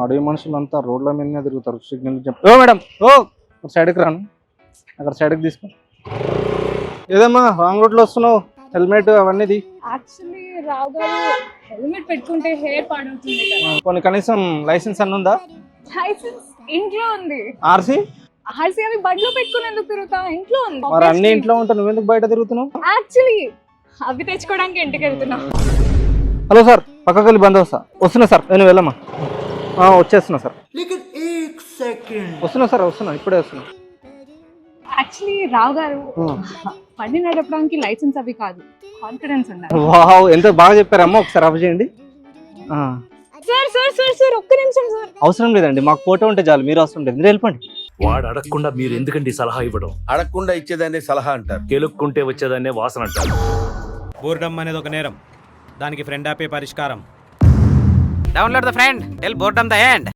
అడవి మనుషులంతా రోడ్ల మీద తిరుగుతారు. సిగ్నల్ చెప్పి ఓ మేడం ఓ సైడ్కి రాను, అక్కడ సైడ్కి తీసుకో. ఏదమ్మా రాంగ్ రోడ్లో వస్తున్నావు, హెల్మెట్ అవన్నీ. యాక్చువల్లీ రావు గారు హెల్మెట్ పెట్టుకుంటే హెయిర్ పాడవుతుంది కదా. కొన్ని కనీసం లైసెన్స్ అన్న ఉందా? లైసెన్స్ ఇంట్లో ఉంది. ఆర్సీ ఆర్సీ అవి బండిలో పెట్టుకుని ఎందుకు తిరుగుతా? ఇంట్లో ఉంది. మరి అన్ని ఇంట్లో ఉంటావు, నువ్వెందుకు బయట తిరుగుతున్నావు? యాక్చువల్లీ అవి తెచ్చుకోవడానికి ఇంటికి వెళ్తున్నా. హలో సార్, పక్కకి వెళ్ళి బంద్ వస్తున్నా సార్, నేను వెళ్ళమ్మా. వచ్చేస్తున్నా సార్, వస్తున్నా ఇప్పుడే వస్తున్నా. యాక్చువల్లీ రావు గారు బండి నడపడానికి లైసెన్స్ అవి కాదు, కాన్ఫిడెన్స్ ఉండాలి. వావ్, ఎంత బాగా చెప్పారమ్మా. ఒకసారి అవి చేయండి. సార్ సార్ సార్ సార్ ఒక్క నిమిషం సార్. అవసరం లేదండి, మాకు ఫోటో ఉంటే చాలు, మీరు అవసరం లేదు, మీరు వెళ్ళిపోండి. వాడు అడగకుండా మీరు ఎందుకండి సలహా ఇవ్వడం? అడగకుండా ఇచ్చేదాన్ని సలహా అంటారు, కెలుక్కుంటే వచ్చేదాన్నే వాసన అంటారు. బోర్డమ్ అనేది ఒక నేరం, దానికి ఫ్రెండ్ యాపే పరిష్కారం. Download the friend, tell boredom the end.